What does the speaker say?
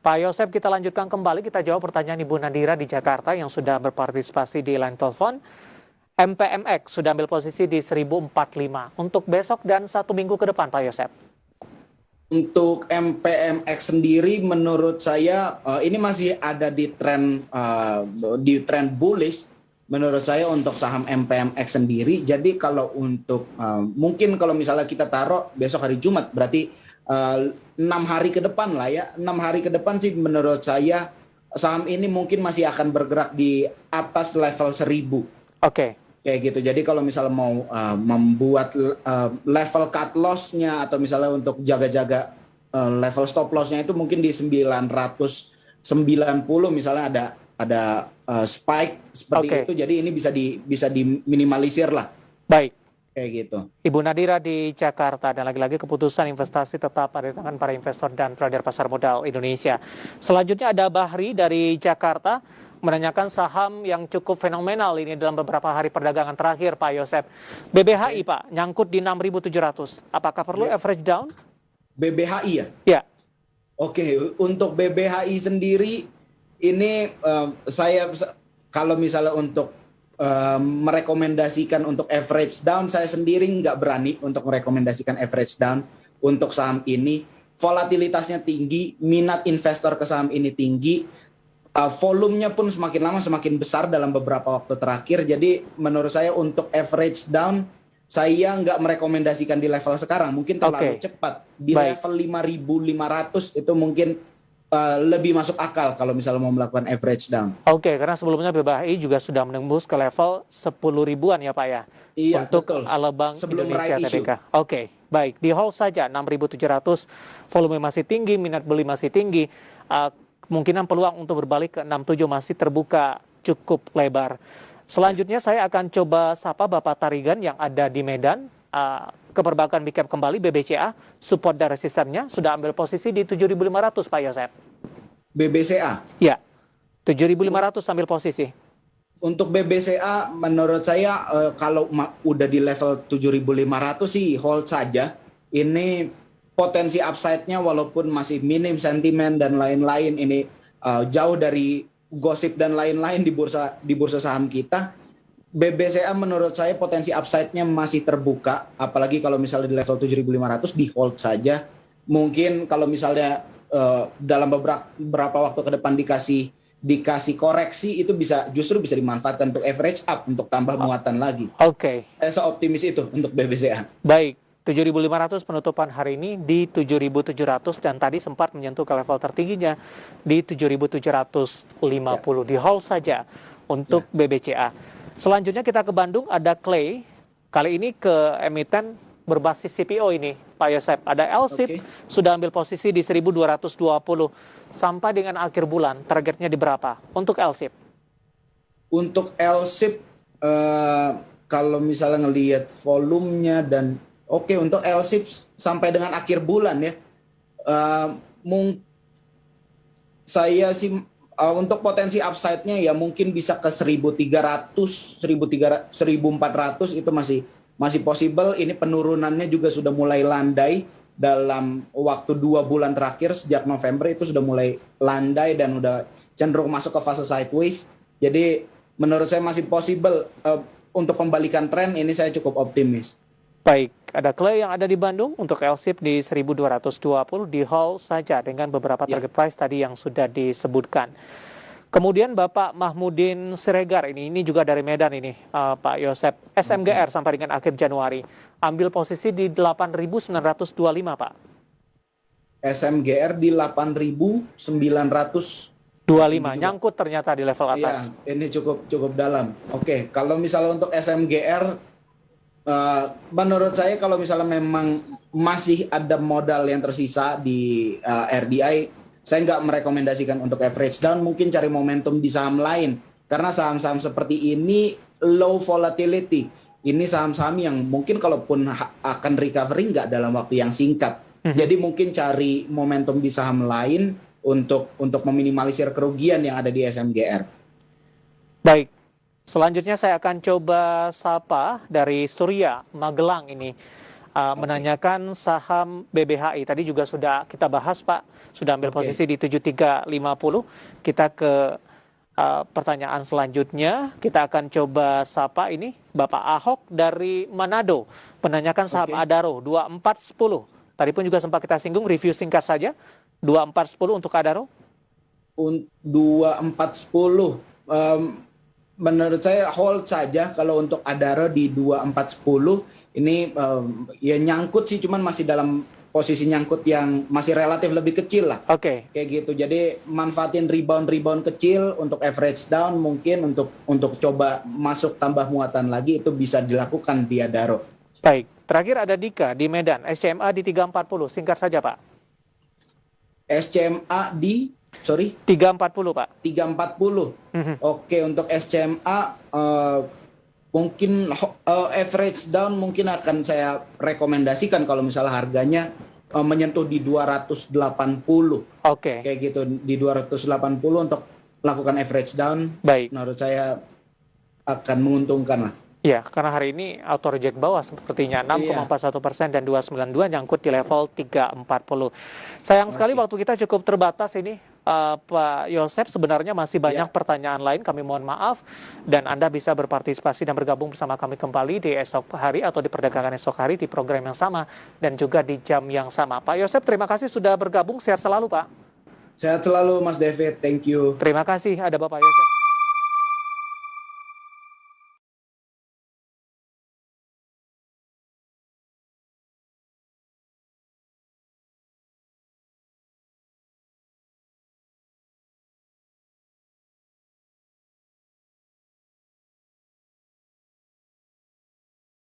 Pak Yosep, kita lanjutkan kembali. Kita jawab pertanyaan Ibu Nadira di Jakarta yang sudah berpartisipasi di line telepon. MPMX sudah ambil posisi di 1045 untuk besok dan 1 minggu ke depan, Pak Yosep. Untuk MPMX sendiri menurut saya ini masih ada di tren bullish menurut saya untuk saham MPMX sendiri. Jadi kalau untuk mungkin kalau misalnya kita taruh besok hari Jumat berarti 6 hari ke depan lah ya. 6 hari ke depan sih menurut saya saham ini mungkin masih akan bergerak di atas level 1000. Oke. Kayak gitu. Jadi kalau misalnya mau membuat level cut loss-nya atau misalnya untuk jaga-jaga level stop loss-nya itu mungkin di 990 misalnya ada spike seperti itu. Jadi ini bisa diminimalisir lah. Baik. Kayak gitu. Ibu Nadira di Jakarta, dan lagi-lagi keputusan investasi tetap ada di tangan para investor dan trader pasar modal Indonesia. Selanjutnya ada Bahri dari Jakarta menanyakan saham yang cukup fenomenal ini dalam beberapa hari perdagangan terakhir, Pak Yosep. BBHI, Pak, nyangkut di 6.700. Apakah perlu average down? BBHI ya? Ya. Oke, untuk BBHI sendiri ini saya kalau misalnya untuk merekomendasikan untuk average down, saya sendiri nggak berani untuk merekomendasikan average down untuk saham ini. Volatilitasnya tinggi, minat investor ke saham ini tinggi. Volumenya pun semakin lama semakin besar dalam beberapa waktu terakhir. Jadi menurut saya untuk average down, saya nggak merekomendasikan di level sekarang. Mungkin terlalu cepat. Di level 5.500 itu mungkin lebih masuk akal kalau misalnya mau melakukan average down. Oke, karena sebelumnya BBHI juga sudah menembus ke level 10 ribuan ya Pak ya? Iya, untuk betul. Alabang Sebelum Indonesia right TBK. Oke, baik. Di hold saja 6.700, volume masih tinggi, minat beli masih tinggi. Kemungkinan peluang untuk berbalik ke 67 masih terbuka cukup lebar. Selanjutnya saya akan coba sapa Bapak Tarigan yang ada di Medan. Ke perbankan big cap kembali, BBCA, support dan resistennya sudah ambil posisi di 7.500 Pak Yosep. BBCA? Ya, 7.500 ambil posisi. Untuk BBCA menurut saya kalau udah di level 7.500 sih hold saja. Ini potensi upside-nya walaupun masih minim sentimen dan lain-lain, ini jauh dari gosip dan lain-lain di bursa saham kita. BBCA menurut saya potensi upside-nya masih terbuka, apalagi kalau misalnya di level 7.500 di hold saja. Mungkin kalau misalnya dalam beberapa waktu ke depan dikasih koreksi, itu justru bisa dimanfaatkan untuk average up, untuk tambah muatan lagi. Oke. Saya seoptimis itu untuk BBCA. Baik. 7.500 penutupan hari ini di 7.700 dan tadi sempat menyentuh ke level tertingginya di 7.750. Di hold saja untuk BBCA. Selanjutnya kita ke Bandung, ada Clay. Kali ini ke emiten berbasis CPO ini, Pak Yosep. Ada LSIP, sudah ambil posisi di 1.220 sampai dengan akhir bulan. Targetnya di berapa untuk LSIP? Untuk LSIP, kalau misalnya ngelihat volumenya dan untuk LSIP sampai dengan akhir bulan ya, saya sih untuk potensi upside-nya ya mungkin bisa ke 1.300, 1.400 itu masih possible. Ini penurunannya juga sudah mulai landai dalam waktu 2 bulan terakhir, sejak November itu sudah mulai landai dan udah cenderung masuk ke fase sideways. Jadi menurut saya masih possible untuk pembalikan tren, ini saya cukup optimis. Baik, ada Clay yang ada di Bandung untuk LSIP di 1.220 di hold saja dengan beberapa target price tadi yang sudah disebutkan. Kemudian Bapak Mahmudin Siregar ini juga dari Medan ini, Pak Yosep. SMGR sampai dengan akhir Januari ambil posisi di 8.925 Pak. SMGR di 8.925, nyangkut ternyata di level atas. Iya, ini cukup dalam. Oke, kalau misalnya untuk SMGR, menurut saya kalau misalnya memang masih ada modal yang tersisa di RDI, saya nggak merekomendasikan untuk average down, mungkin cari momentum di saham lain. Karena saham-saham seperti ini low volatility. Ini saham-saham yang mungkin kalaupun akan recovery nggak dalam waktu yang singkat. Jadi mungkin cari momentum di saham lain untuk meminimalisir kerugian yang ada di SMGR. Baik. Selanjutnya saya akan coba sapa dari Surya Magelang ini. menanyakan saham BBHI. Tadi juga sudah kita bahas, Pak. Sudah ambil posisi di 7350. Kita ke pertanyaan selanjutnya. Kita akan coba sapa ini Bapak Ahok dari Manado. Menanyakan saham Adaro 2410. Tadi pun juga sempat kita singgung, review singkat saja. 2410 untuk Adaro. 2410. Menurut saya hold saja kalau untuk Adaro di 2410. Ini ya nyangkut sih, cuman masih dalam posisi nyangkut yang masih relatif lebih kecil lah. Oke. Kayak gitu. Jadi manfaatin rebound kecil untuk average down, mungkin untuk coba masuk tambah muatan lagi, itu bisa dilakukan di Adaro. Baik. Terakhir ada Dika di Medan, SCMA di 340. Singkat saja, Pak. SCMA di 340, Pak. 340. Oke, untuk SCMA mungkin average down mungkin akan saya rekomendasikan kalau misalnya harganya menyentuh di 280. Oke. Kayak gitu, di 280 untuk melakukan average down. Baik. Menurut saya akan menguntungkan lah. Ya, karena hari ini auto reject bawah sepertinya 6,41% dan 292 nyangkut di level 340. Sayang sekali waktu kita cukup terbatas ini, Pak Yosep. Sebenarnya masih banyak pertanyaan lain, kami mohon maaf. Dan Anda bisa berpartisipasi dan bergabung bersama kami kembali di esok hari atau di perdagangan esok hari di program yang sama dan juga di jam yang sama. Pak Yosep, terima kasih sudah bergabung. Sehat selalu, Pak. Sehat selalu, Mas David. Thank you. Terima kasih, ada Bapak Yosep.